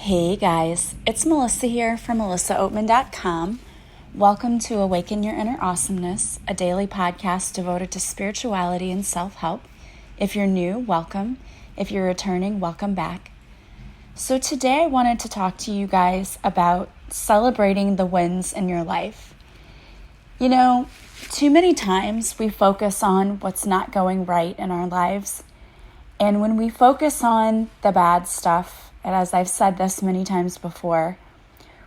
Hey guys, it's Melissa here from melissaoatman.com. Welcome to Awaken Your Inner Awesomeness, a daily podcast devoted to spirituality and self-help. If you're new, welcome. If you're returning, welcome back. So today I wanted to talk to you guys about celebrating the wins in your life. You know, too many times we focus on what's not going right in our lives. And when we focus on the bad stuff, and as I've said this many times before,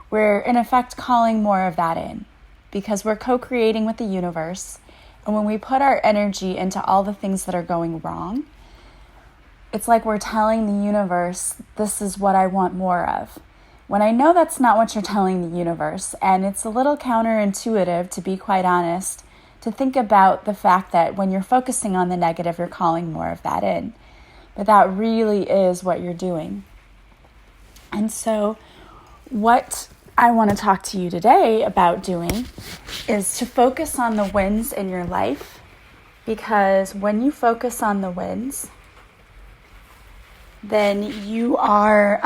we're in effect calling more of that in because we're co-creating with the universe. And when we put our energy into all the things that are going wrong, it's like we're telling the universe, this is what I want more of. When I know that's not what you're telling the universe, and it's a little counterintuitive, to be quite honest, to think about the fact that when you're focusing on the negative, you're calling more of that in. But that really is what you're doing. And so what I want to talk to you today about doing is to focus on the wins in your life, because when you focus on the wins, then you are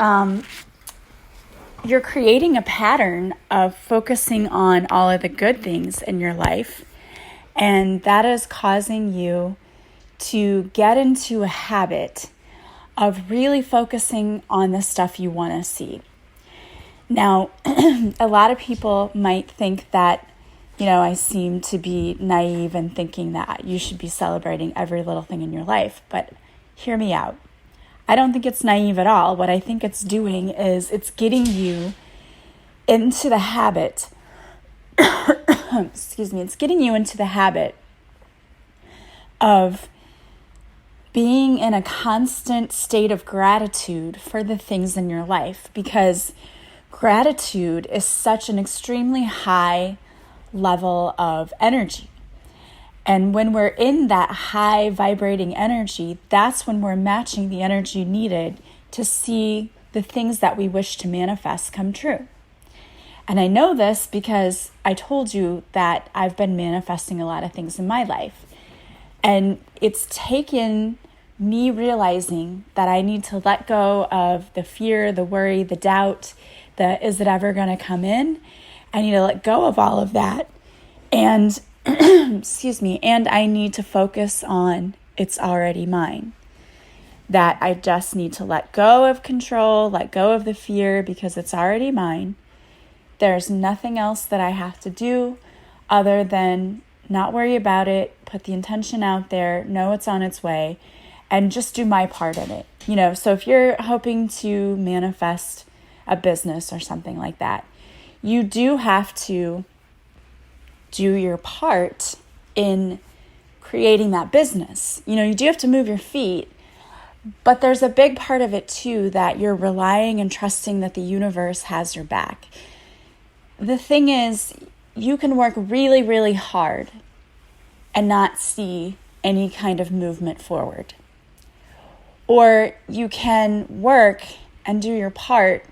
you're creating a pattern of focusing on all of the good things in your life, and that is causing you to get into a habit of really focusing on the stuff you want to see. Now, a lot of people might think that, I seem to be naive in thinking that you should be celebrating every little thing in your life, but hear me out. I don't think it's naive at all. What I think it's doing is it's getting you into the habit, it's getting you into the habit of being in a constant state of gratitude for the things in your life, because gratitude is such an extremely high level of energy. And when we're in that high vibrating energy, that's when we're matching the energy needed to see the things that we wish to manifest come true. And I know this because I told you that I've been manifesting a lot of things in my life. And it's taken me realizing that I need to let go of the fear, the worry, the doubt, is it ever going to come in? I need to let go of all of that. And, and I need to focus on it's already mine. That I just need to let go of control, let go of the fear, because it's already mine. There's nothing else that I have to do other than not worry about it, put the intention out there, know it's on its way, and just do my part in it. So if you're hoping to manifest a business or something like that, you do have to do your part in creating that business. You do have to move your feet, but there's a big part of it too that you're relying and trusting that the universe has your back. The thing is, you can work really, really hard and not see any kind of movement forward. Or you can work and do your part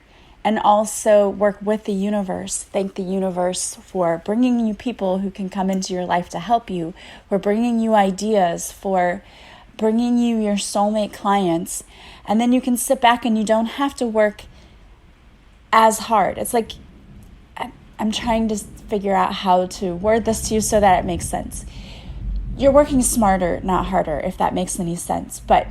and also work with the universe. Thank the universe for bringing you people who can come into your life to help you, for bringing you ideas, for bringing you your soulmate clients. And then you can sit back and you don't have to work as hard. It's like, I'm trying to figure out how to word this to you so that it makes sense. You're working smarter, not harder, if that makes any sense. But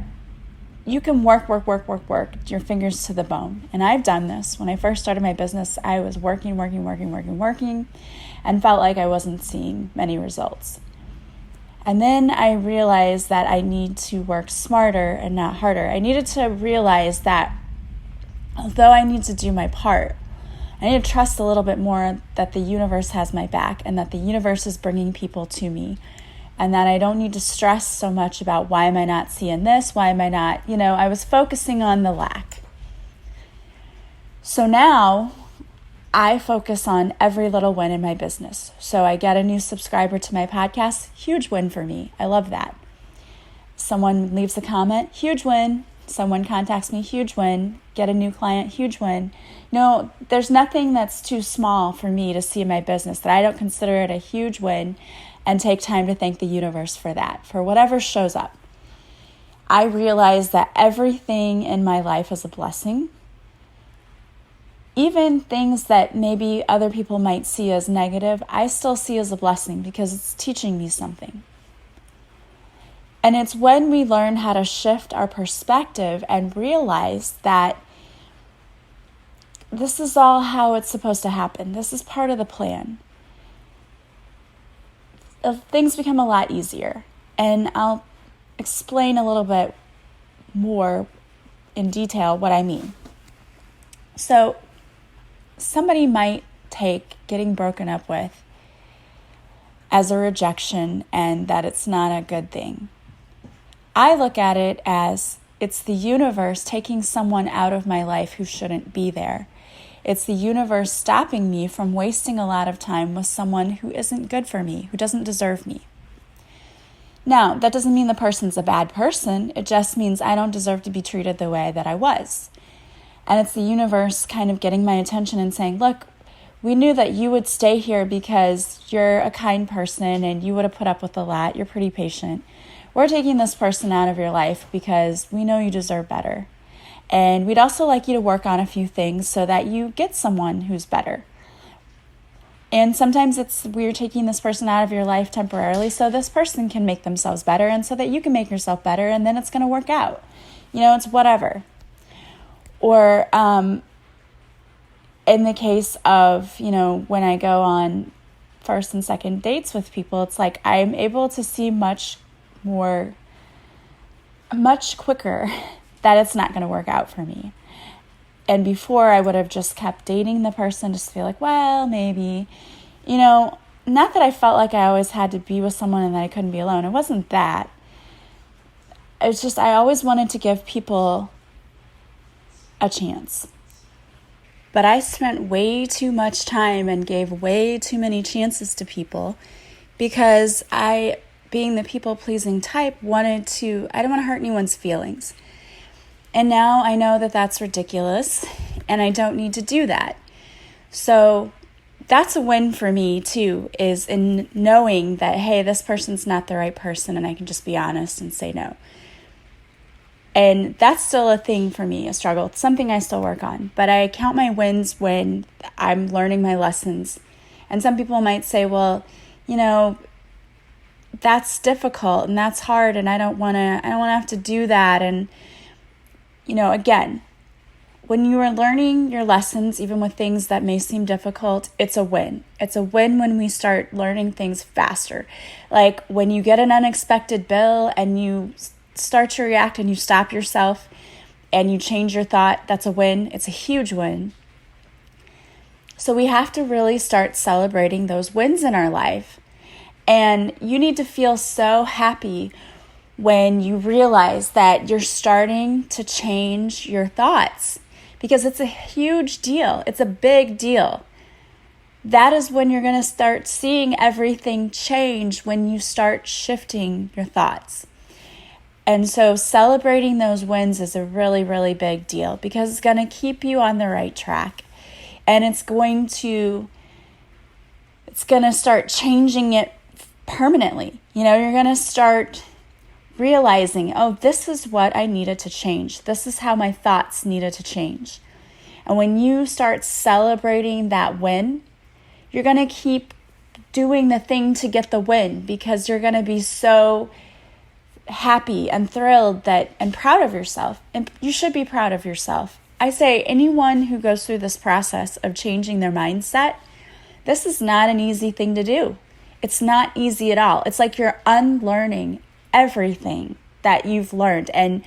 you can work your fingers to the bone. And I've done this. When I first started my business, I was working, and felt like I wasn't seeing many results. And then I realized that I need to work smarter and not harder. I needed to realize that although I need to do my part, I need to trust a little bit more that the universe has my back and that the universe is bringing people to me. And that I don't need to stress so much about why am I not seeing this? Why am I not, I was focusing on the lack. So now I focus on every little win in my business. So I get a new subscriber to my podcast, huge win for me. I love that. Someone leaves a comment, huge win. Someone contacts me, huge win. Get a new client, huge win. There's nothing that's too small for me to see in my business that I don't consider it a huge win and take time to thank the universe for that, for whatever shows up. I realize that everything in my life is a blessing. even things that maybe other people might see as negative, I still see as a blessing because it's teaching me something. And it's when we learn how to shift our perspective and realize that this is all how it's supposed to happen. This is part of the plan. Things become a lot easier. And I'll explain a little bit more in detail what I mean. So, somebody might take getting broken up with as a rejection and that it's not a good thing. I look at it as it's the universe taking someone out of my life who shouldn't be there. It's the universe stopping me from wasting a lot of time with someone who isn't good for me, who doesn't deserve me. Now, that doesn't mean the person's a bad person. It just means I don't deserve to be treated the way that I was. And it's the universe kind of getting my attention and saying, look, we knew that you would stay here because you're a kind person and you would have put up with a lot. You're pretty patient. We're taking this person out of your life because we know you deserve better. And we'd also like you to work on a few things so that you get someone who's better. And sometimes we're taking this person out of your life temporarily so this person can make themselves better and so that you can make yourself better and then it's going to work out. It's whatever. Or in the case of, when I go on first and second dates with people, it's like I'm able to see much quicker that it's not going to work out for me. And before I would have just kept dating the person just to feel like, well, maybe, not that I felt like I always had to be with someone and that I couldn't be alone. It wasn't that. It's just I always wanted to give people a chance. But I spent way too much time and gave way too many chances to people because I, being the people-pleasing type, I didn't want to hurt anyone's feelings. And now I know that that's ridiculous and I don't need to do that. So that's a win for me too, is in knowing that, hey, this person's not the right person and I can just be honest and say no. And that's still a thing for me, a struggle. It's something I still work on. But I count my wins when I'm learning my lessons. And some people might say, well, that's difficult and that's hard and I don't want to have to do that. And again, when you are learning your lessons, even with things that may seem difficult, it's a win. It's a win when we start learning things faster. Like when you get an unexpected bill and you start to react and you stop yourself and you change your thought, that's a win. It's a huge win. So we have to really start celebrating those wins in our life. And you need to feel so happy when you realize that you're starting to change your thoughts, because it's a huge deal. It's a big deal. That is when you're going to start seeing everything change, when you start shifting your thoughts. And so celebrating those wins is a really, really big deal because it's going to keep you on the right track. And it's going to start changing it permanently. You're going to start realizing, oh, this is what I needed to change. This is how my thoughts needed to change. And when you start celebrating that win, you're going to keep doing the thing to get the win because you're going to be so happy and thrilled and proud of yourself. And you should be proud of yourself. I say anyone who goes through this process of changing their mindset, this is not an easy thing to do. It's not easy at all. It's like you're unlearning everything that you've learned. And,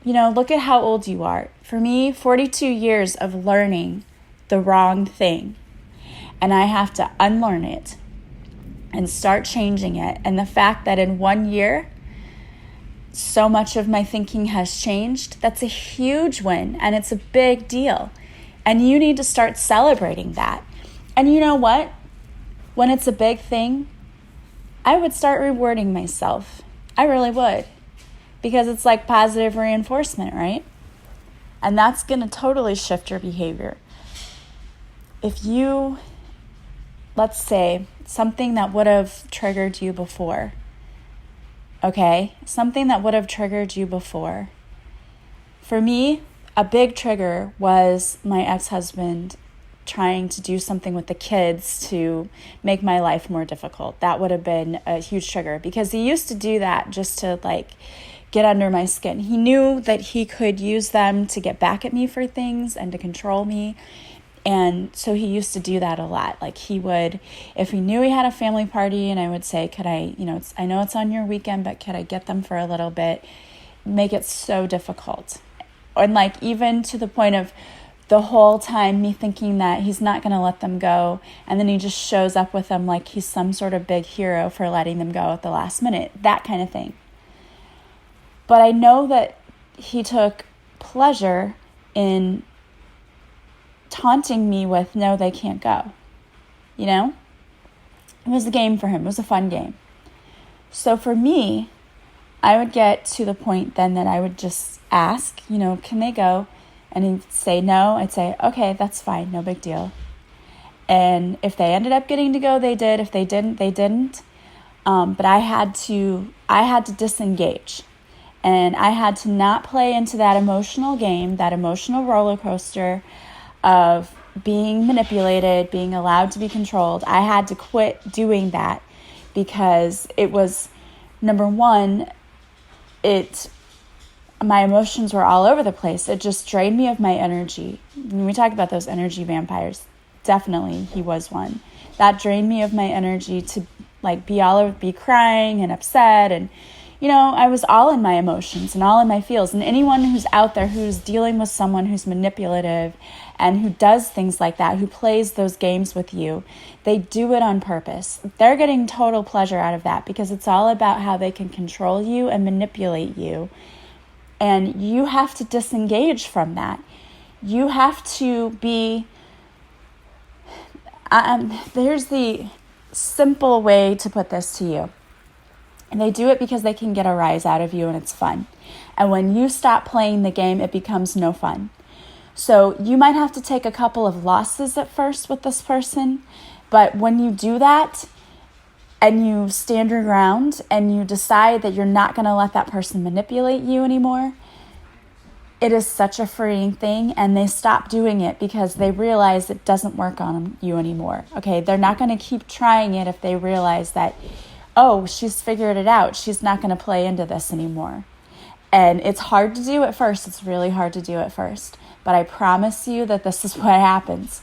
look at how old you are. For me, 42 years of learning the wrong thing. And I have to unlearn it and start changing it. And the fact that in 1 year, so much of my thinking has changed, that's a huge win. And it's a big deal. And you need to start celebrating that. And you know what? When it's a big thing, I would start rewarding myself. I really would. Because it's like positive reinforcement, right? And that's going to totally shift your behavior. If you, let's say, something that would have triggered you before, okay? Something that would have triggered you before. For me, a big trigger was my ex-husband trying to do something with the kids to make my life more difficult. That would have been a huge trigger, because he used to do that just to like get under my skin. He knew that he could use them to get back at me for things and to control me. And so he used to do that a lot. Like he would, if he knew he had a family party and I would say, could I, I know it's on your weekend, but could I get them for a little bit? Make it so difficult. And like even to the point of the whole time me thinking that he's not going to let them go. And then he just shows up with them like he's some sort of big hero for letting them go at the last minute. That kind of thing. But I know that he took pleasure in taunting me with, no, they can't go. It was a game for him. It was a fun game. So for me, I would get to the point then that I would just ask, can they go? And he'd say no. I'd say, okay, that's fine. No big deal. And if they ended up getting to go, they did. If they didn't, they didn't. But I had to disengage. And I had to not play into that emotional game, that emotional roller coaster of being manipulated, being allowed to be controlled. I had to quit doing that, because it was, number one, my emotions were all over the place. It just drained me of my energy. When we talk about those energy vampires, definitely he was one. That drained me of my energy to like be crying and upset, and I was all in my emotions and all in my feels. And anyone who's out there who's dealing with someone who's manipulative and who does things like that, who plays those games with you, they do it on purpose. They're getting total pleasure out of that, because it's all about how they can control you and manipulate you. And you have to disengage from that. You have to be... there's the simple way to put this to you. And they do it because they can get a rise out of you, and it's fun. And when you stop playing the game, it becomes no fun. So you might have to take a couple of losses at first with this person, but when you do that and you stand your ground and you decide that you're not going to let that person manipulate you anymore, it is such a freeing thing, and they stop doing it because they realize it doesn't work on you anymore. Okay, they're not going to keep trying it if they realize that, oh, she's figured it out. She's not going to play into this anymore. And it's hard to do at first. It's really hard to do at first. But I promise you that this is what happens.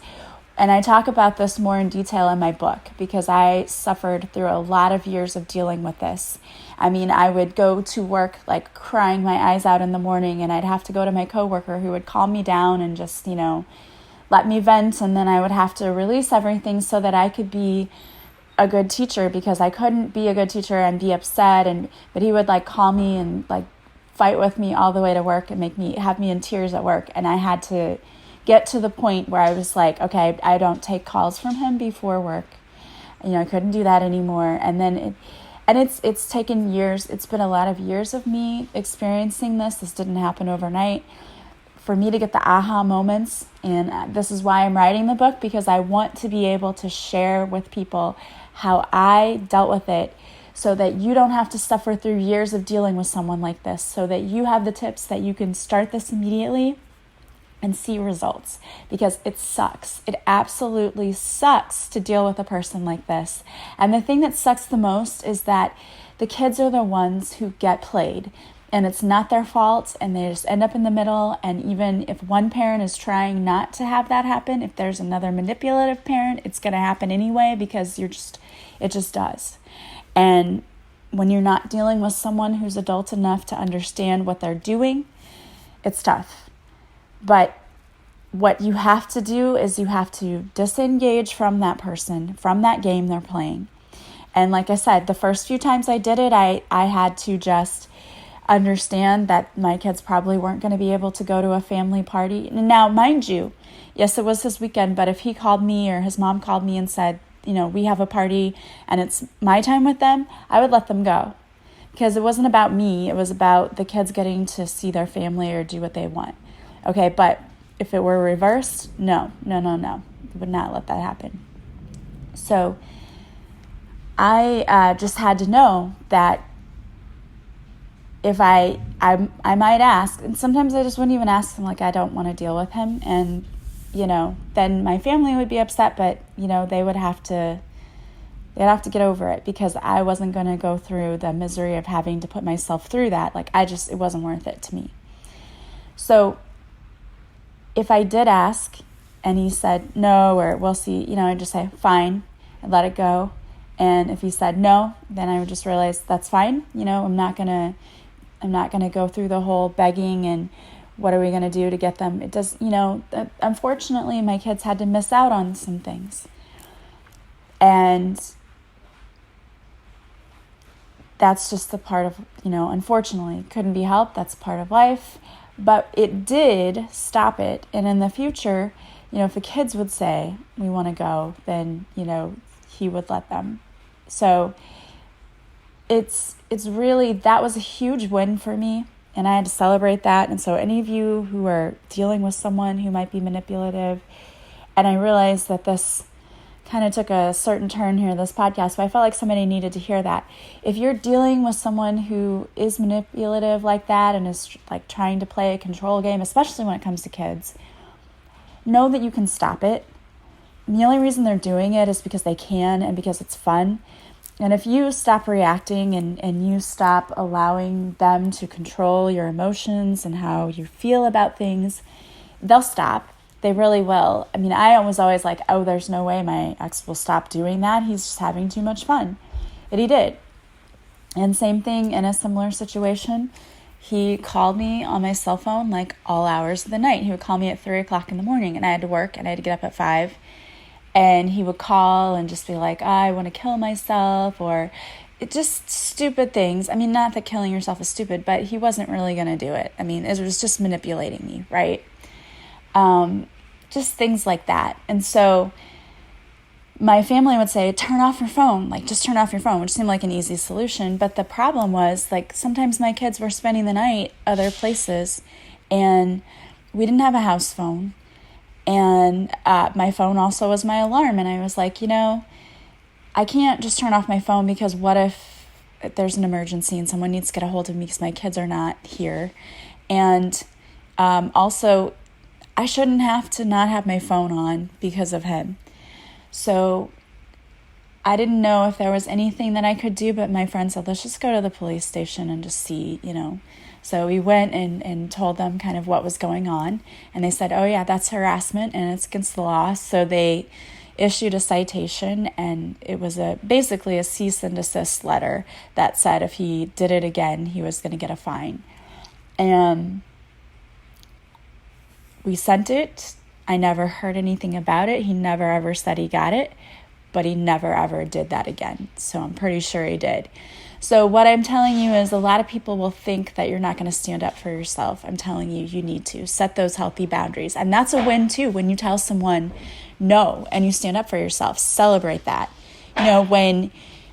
And I talk about this more in detail in my book, because I suffered through a lot of years of dealing with this. I mean, I would go to work like crying my eyes out in the morning, and I'd have to go to my coworker who would calm me down and just, let me vent. And then I would have to release everything so that I could be a good teacher, because I couldn't be a good teacher and be upset. But he would like call me and like fight with me all the way to work and have me in tears at work. And I had to get to the point where I was like, okay, I don't take calls from him before work. I couldn't do that anymore. And then it's taken years. It's been a lot of years of me experiencing this. This didn't happen overnight. For me to get the aha moments, and this is why I'm writing the book, because I want to be able to share with people how I dealt with it, so that you don't have to suffer through years of dealing with someone like this, so that you have the tips that you can start this immediately and see results, because it sucks. It absolutely sucks to deal with a person like this. And the thing that sucks the most is that the kids are the ones who get played, and it's not their fault, and they just end up in the middle. And even if one parent is trying not to have that happen, if there's another manipulative parent, it's going to happen anyway, because it just does. And when you're not dealing with someone who's adult enough to understand what they're doing, it's tough. But what you have to do is you have to disengage from that person, from that game they're playing. And like I said, the first few times I did it, I had to just understand that my kids probably weren't going to be able to go to a family party. And now, mind you, yes, it was his weekend, but if he called me or his mom called me and said, we have a party and it's my time with them, I would let them go. Because it wasn't about me. It was about the kids getting to see their family or do what they want. Okay, but if it were reversed, no. I would not let that happen. So I just had to know that if I I might ask, and sometimes I just wouldn't even ask him, like, I don't want to deal with him. And, then my family would be upset, but, they'd have to get over it, because I wasn't going to go through the misery of having to put myself through that. Like, it wasn't worth it to me. So if I did ask and he said no, or we'll see, I'd just say fine and let it go. And if he said no, then I would just realize that's fine. I'm not gonna go through the whole begging and what are we gonna do to get them. It does, unfortunately, my kids had to miss out on some things, and that's just the part of, unfortunately, couldn't be helped. That's part of life. But it did stop it. And in the future, if the kids would say, we want to go, then, he would let them. So it's really, that was a huge win for me. And I had to celebrate that. And so any of you who are dealing with someone who might be manipulative, and I realized that this kind of took a certain turn here, this podcast, but I felt like somebody needed to hear that. If you're dealing with someone who is manipulative like that and is like trying to play a control game, especially when it comes to kids, know that you can stop it. And the only reason they're doing it is because they can and because it's fun. And if you stop reacting and you stop allowing them to control your emotions and how you feel about things, they'll stop. They really will. I mean, I was always like, oh, there's no way my ex will stop doing that. He's just having too much fun. But he did. And same thing in a similar situation. He called me on my cell phone like all hours of the night. He would call me at 3 o'clock in the morning, and I had to work and I had to get up at 5. And he would call and just be like, I want to kill myself, or just stupid things. I mean, not that killing yourself is stupid, but he wasn't really going to do it. I mean, it was just manipulating me, right? Just things like that. And so my family would say, turn off your phone, like just turn off your phone, which seemed like an easy solution. But the problem was, like, sometimes my kids were spending the night other places, and we didn't have a house phone. And my phone also was my alarm. And I was like, I can't just turn off my phone, because what if there's an emergency and someone needs to get a hold of me because my kids are not here? And also, I shouldn't have to not have my phone on because of him. So I didn't know if there was anything that I could do, but my friend said, let's just go to the police station and just see, So we went and told them kind of what was going on. And they said, oh yeah, that's harassment and it's against the law. So they issued a citation, and it was basically a cease and desist letter that said if he did it again, he was going to get a fine. And we sent it. I never heard anything about it. He never ever said he got it, but he never ever did that again. So I'm pretty sure he did. So what I'm telling you is, a lot of people will think that you're not going to stand up for yourself. I'm telling you, you need to set those healthy boundaries. And that's a win too. When you tell someone no and you stand up for yourself, celebrate that.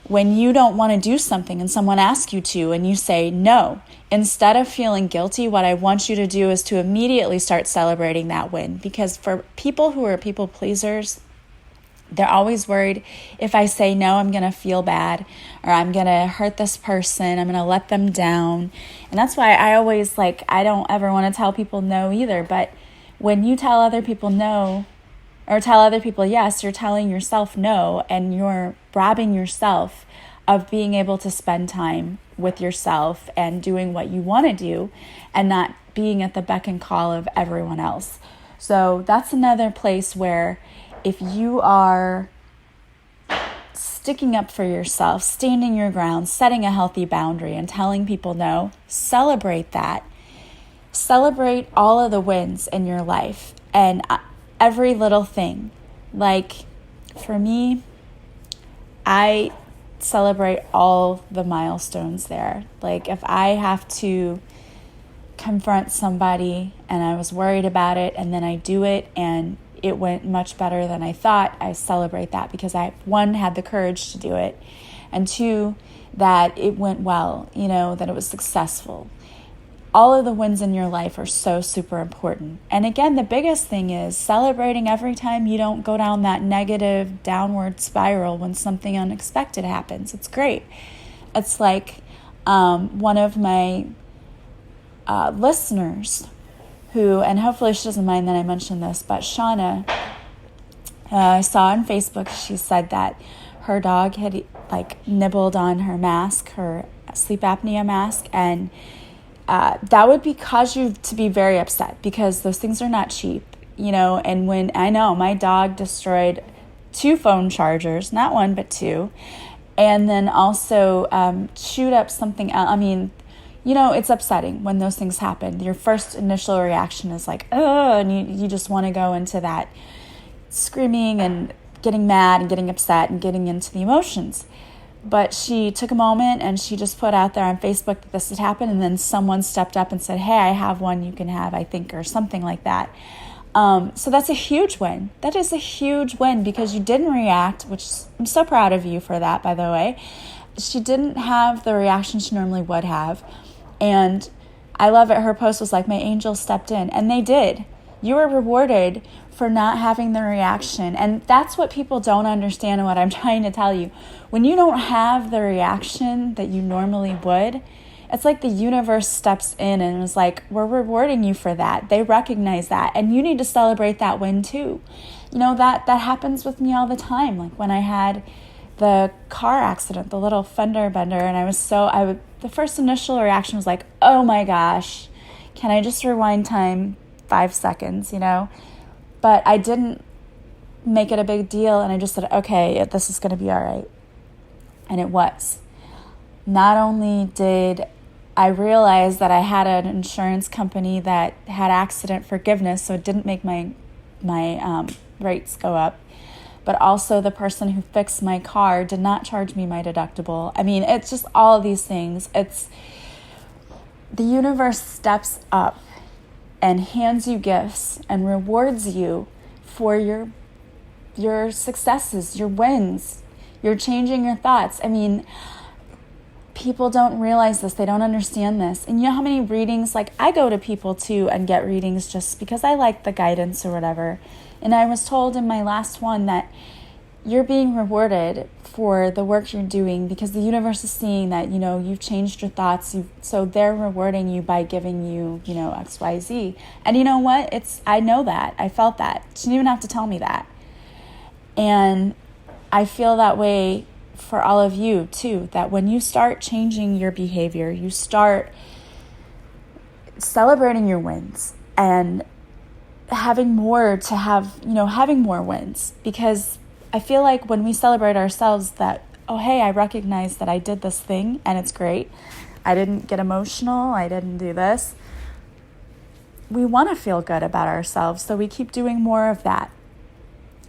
When you don't want to do something and someone asks you to and you say no, instead of feeling guilty, what I want you to do is to immediately start celebrating that win. Because for people who are people pleasers, they're always worried, if I say no, I'm going to feel bad, or I'm going to hurt this person, I'm going to let them down. And that's why I always I don't ever want to tell people no either. But when you tell other people no, or tell other people yes, you're telling yourself no, and you're robbing yourself of being able to spend time with yourself and doing what you want to do, and not being at the beck and call of everyone else. So that's another place where, if you are sticking up for yourself, standing your ground, setting a healthy boundary, and telling people no, celebrate that. Celebrate all of the wins in your life and every little thing. Like, for me, I celebrate all the milestones there. Like, if I have to confront somebody and I was worried about it, and then I do it and it went much better than I thought, I celebrate that, because I, one, had the courage to do it, and two, that it went well, that it was successful. All of the wins in your life are so super important. And again, the biggest thing is celebrating every time you don't go down that negative downward spiral when something unexpected happens. It's great. It's like one of my listeners who, and hopefully she doesn't mind that I mentioned this, but Shauna, I saw on Facebook, she said that her dog had nibbled on her mask, her sleep apnea mask, and that would cause you to be very upset because those things are not cheap, and when I know my dog destroyed 2 phone chargers, not 1, but 2, and then also chewed up something else. I mean, it's upsetting when those things happen. Your first initial reaction is like, oh, and you just want to go into that screaming and getting mad and getting upset and getting into the emotions. But she took a moment and she just put out there on Facebook that this had happened, and then someone stepped up and said, hey, I have one you can have, I think, or something like that. So that's a huge win. That is a huge win because you didn't react, which I'm so proud of you for that, by the way. She didn't have the reaction she normally would have. And I love it. Her post was like, my angels stepped in. And they did. You were rewarded for not having the reaction. And that's what people don't understand and what I'm trying to tell you. When you don't have the reaction that you normally would, it's like the universe steps in and is like, we're rewarding you for that. They recognize that. And you need to celebrate that win too. That happens with me all the time. Like when I had the car accident, the little fender bender, and the first initial reaction was like, oh my gosh, can I just rewind time 5 seconds, But I didn't make it a big deal, and I just said, okay, this is going to be all right. And it was. Not only did I realize that I had an insurance company that had accident forgiveness, so it didn't make my rates go up, but also the person who fixed my car did not charge me my deductible. I mean, it's just all of these things. It's the universe steps up and hands you gifts and rewards you for your successes, your wins. You're changing your thoughts. I mean, people don't realize this. They don't understand this. And you know how many readings, I go to people too and get readings just because I like the guidance or whatever. And I was told in my last one that you're being rewarded for the work you're doing because the universe is seeing that, you've changed your thoughts. So they're rewarding you by giving you, X, Y, Z. And you know what? I know that. I felt that. She didn't even have to tell me that. And I feel that way for all of you too, that when you start changing your behavior, you start celebrating your wins and having more wins, because I feel like when we celebrate ourselves that, oh, hey, I recognize that I did this thing and it's great. I didn't get emotional. I didn't do this. We want to feel good about ourselves, so we keep doing more of that.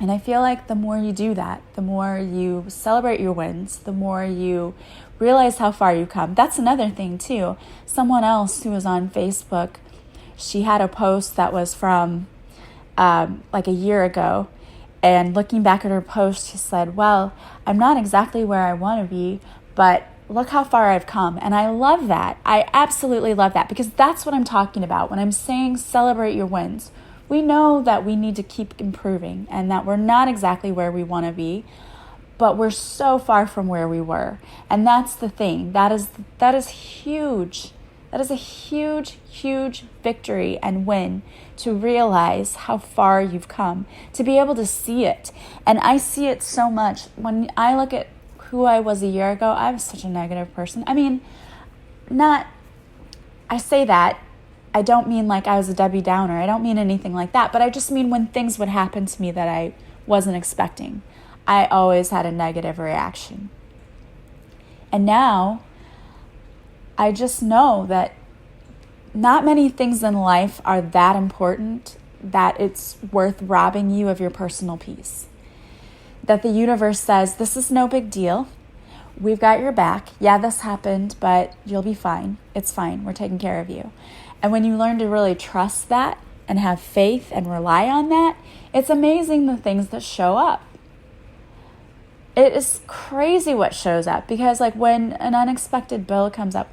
And I feel like the more you do that, the more you celebrate your wins, the more you realize how far you come. That's another thing too. Someone else who was on Facebook, she had a post that was from a year ago. And looking back at her post, she said, well, I'm not exactly where I want to be, but look how far I've come. And I love that. I absolutely love that, because that's what I'm talking about when I'm saying celebrate your wins. We know that we need to keep improving and that we're not exactly where we want to be, but we're so far from where we were. And that's the thing. That is huge. That is a huge, huge victory and win, to realize how far you've come, to be able to see it. And I see it so much. When I look at who I was a year ago, I was such a negative person. I mean, I say that, I don't mean like I was a Debbie Downer. I don't mean anything like that. But I just mean when things would happen to me that I wasn't expecting, I always had a negative reaction. And now I just know that not many things in life are that important that it's worth robbing you of your personal peace. That the universe says, this is no big deal. We've got your back. Yeah, this happened, but you'll be fine. It's fine. We're taking care of you. And when you learn to really trust that and have faith and rely on that, it's amazing the things that show up. It is crazy what shows up, because when an unexpected bill comes up,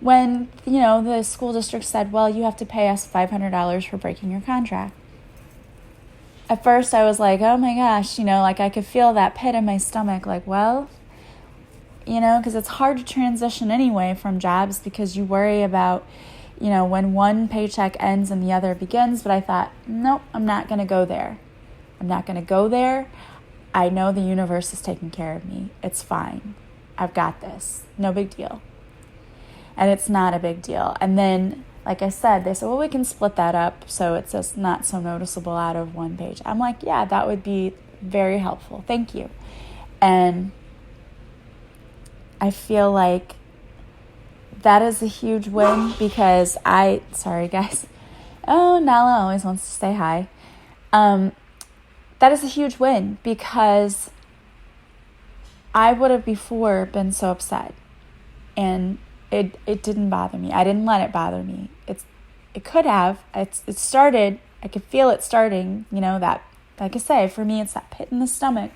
when, the school district said, well, you have to pay us $500 for breaking your contract. At first I was like, oh my gosh, I could feel that pit in my stomach, because it's hard to transition anyway from jobs, because you worry about, when one paycheck ends and the other begins. But I thought, nope, I'm not going to go there. I'm not going to go there. I know the universe is taking care of me. It's fine. I've got this. No big deal. And it's not a big deal. And then, like I said, they said, well, we can split that up so it's just not so noticeable out of one page. I'm like, yeah, that would be very helpful. Thank you. And I feel like that is a huge win because sorry guys. Oh, Nala always wants to say hi. That is a huge win because I would have before been so upset, and it didn't bother me. I didn't let it bother me. It could have. It started. I could feel it starting. That, like I say, for me, it's that pit in the stomach,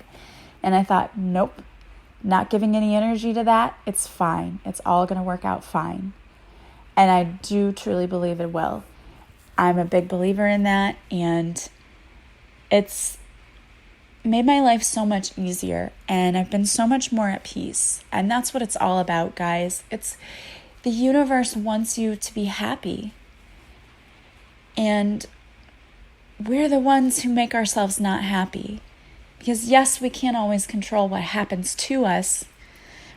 and I thought, nope, not giving any energy to that. It's fine. It's all going to work out fine, and I do truly believe it will. I'm a big believer in that, and it's made my life so much easier, and I've been so much more at peace. And that's what it's all about, guys. It's the universe wants you to be happy, and we're the ones who make ourselves not happy, because yes, we can't always control what happens to us,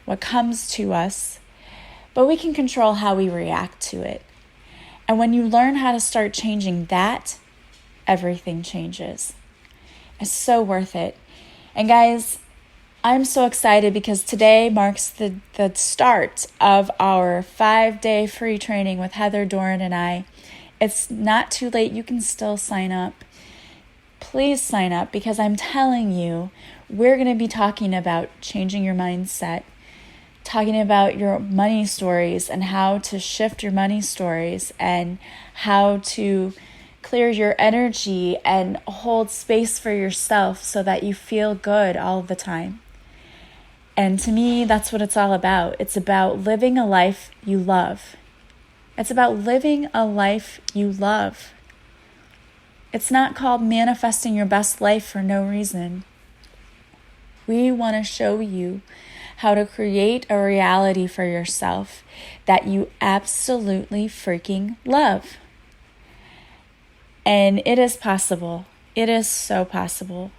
what comes to us, but we can control how we react to it. And when you learn how to start changing that, everything changes. It's so worth it. And guys, I'm so excited because today marks the start of our 5-day free training with Heather, Doran, and I. It's not too late. You can still sign up. Please sign up, because I'm telling you, we're going to be talking about changing your mindset, talking about your money stories and how to shift your money stories and how to clear your energy and hold space for yourself so that you feel good all the time. And to me, that's what it's all about. It's about living a life you love. It's about living a life you love. It's not called manifesting your best life for no reason. We want to show you how to create a reality for yourself that you absolutely freaking love. And it is possible. It is so possible.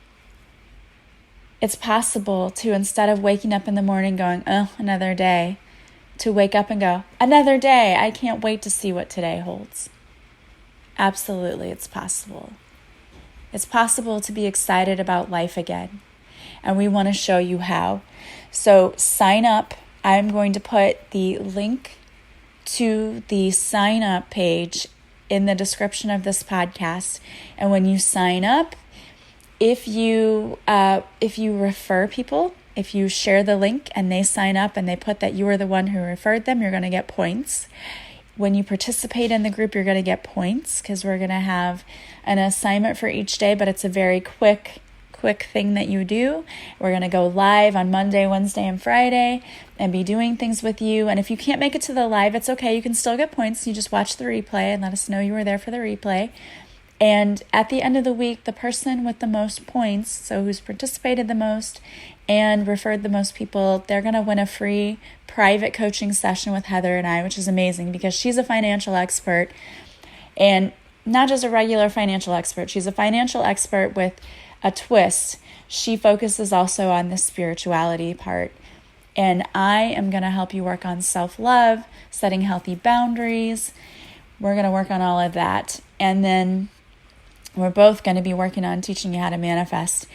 It's possible to, instead of waking up in the morning going, oh, another day, to wake up and go, another day. I can't wait to see what today holds. Absolutely, it's possible. It's possible to be excited about life again. And we want to show you how. So sign up. I'm going to put the link to the sign up page in the description of this podcast. And when you sign up, if you refer people, if you share the link and they sign up and they put that you were the one who referred them, you're going to get points. When you participate in the group, you're going to get points because we're going to have an assignment for each day, but it's a very quick thing that you do. We're going to go live on Monday, Wednesday, and Friday and be doing things with you. And if you can't make it to the live, it's okay. You can still get points. You just watch the replay and let us know you were there for the replay. And at the end of the week, the person with the most points, so who's participated the most and referred the most people, they're going to win a free private coaching session with Heather and I, which is amazing because she's a financial expert, and not just a regular financial expert. She's a financial expert with a twist. She focuses also on the spirituality part. And I am going to help you work on self-love, setting healthy boundaries. We're going to work on all of that. And then we're both going to be working on teaching you how to manifest.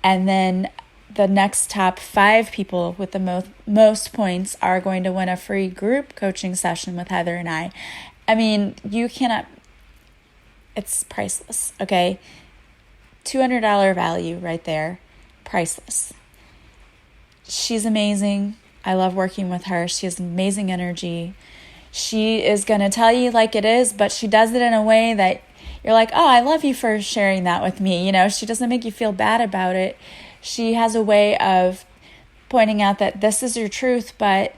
And then the next top 5 people with the most points are going to win a free group coaching session with Heather and I. I mean, you cannot, it's priceless, okay? $200 value right there. Priceless. She's amazing. I love working with her. She has amazing energy. She is going to tell you like it is, but she does it in a way that you're like, oh, I love you for sharing that with me. She doesn't make you feel bad about it. She has a way of pointing out that this is your truth, but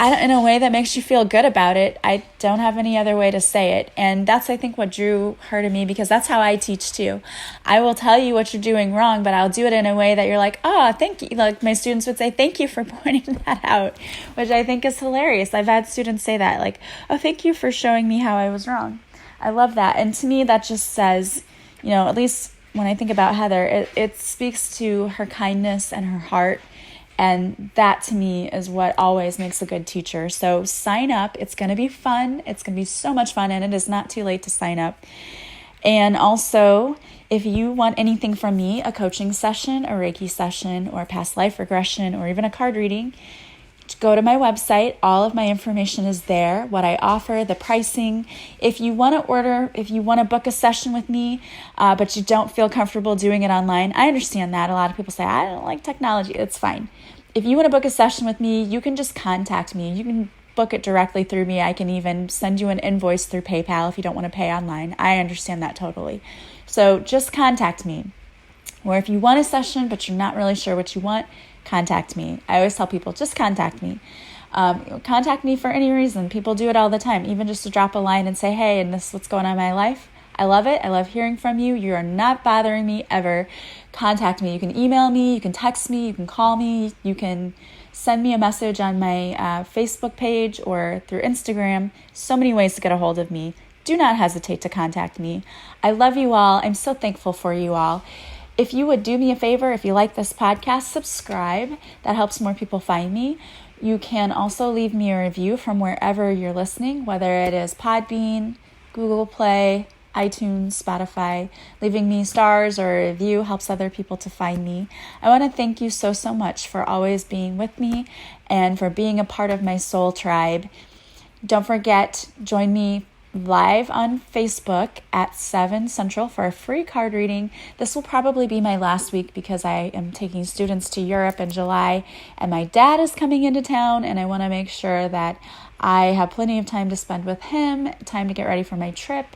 in a way that makes you feel good about it. I don't have any other way to say it. And that's, I think, what drew her to me, because that's how I teach too. I will tell you what you're doing wrong, but I'll do it in a way that you're like, oh, thank you. Like my students would say, thank you for pointing that out, which I think is hilarious. I've had students say that, like, oh, thank you for showing me how I was wrong. I love that. And to me, that just says, at least when I think about Heather, it speaks to her kindness and her heart. And that to me is what always makes a good teacher. So sign up. It's going to be fun. It's going to be so much fun, and it is not too late to sign up. And also, if you want anything from me, a coaching session, a Reiki session, or past life regression, or even a card reading, go to my website. All of my information is there, what I offer, the pricing. If you want to book a session with me, but you don't feel comfortable doing it online, I understand that. A lot of people say, I don't like technology. It's fine. If you want to book a session with me, you can just contact me. You can book it directly through me. I can even send you an invoice through PayPal if you don't want to pay online. I understand that totally. So just contact me. Or if you want a session, but you're not really sure what you want, contact me. I always tell people, just contact me. Contact me for any reason. People do it all the time, even just to drop a line and say, hey, and this is what's going on in my life. I love it. I love hearing from you. You are not bothering me ever. Contact me. You can email me. You can text me. You can call me. You can send me a message on my Facebook page or through Instagram. So many ways to get a hold of me. Do not hesitate to contact me. I love you all. I'm so thankful for you all. If you would do me a favor, if you like this podcast, subscribe. That helps more people find me. You can also leave me a review from wherever you're listening, whether it is Podbean, Google Play, iTunes, Spotify. Leaving me stars or a review helps other people to find me. I want to thank you so much for always being with me and for being a part of my soul tribe. Don't forget, join me live on Facebook at 7 Central for a free card reading. This will probably be my last week because I am taking students to Europe in July, and my dad is coming into town, and I want to make sure that I have plenty of time to spend with him, time to get ready for my trip,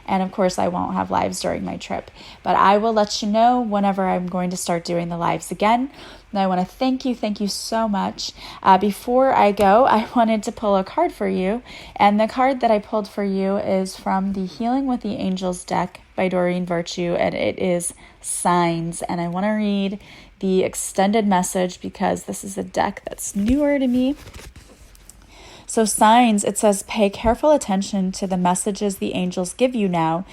and of course I won't have lives during my trip, but I will let you know whenever I'm going to start doing the lives again. And I want to thank you so much. Before I go, I wanted to pull a card for you, and the card that I pulled for you is from the Healing with the Angels deck by Doreen Virtue, and it is Signs, and I want to read the extended message because this is a deck that's newer to me. So Signs, it says, pay careful attention to the messages the angels give you now.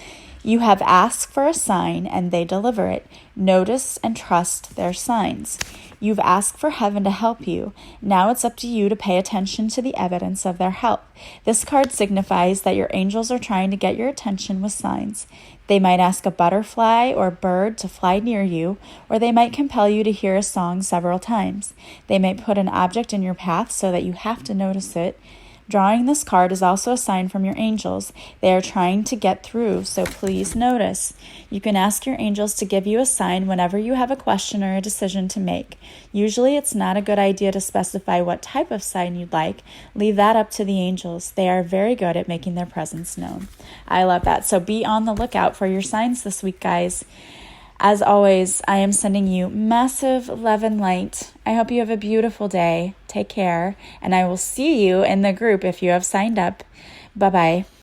You have asked for a sign and they deliver it. Notice and trust their signs. You've asked for heaven to help you. Now it's up to you to pay attention to the evidence of their help. This card signifies that your angels are trying to get your attention with signs. They might ask a butterfly or bird to fly near you, or they might compel you to hear a song several times. They might put an object in your path so that you have to notice it. Drawing this card is also a sign from your angels. They are trying to get through, so please notice. You can ask your angels to give you a sign whenever you have a question or a decision to make. Usually it's not a good idea to specify what type of sign you'd like. Leave that up to the angels. They are very good at making their presence known. I love that. So be on the lookout for your signs this week, guys. As always, I am sending you massive love and light. I hope you have a beautiful day. Take care, and I will see you in the group if you have signed up. Bye-bye.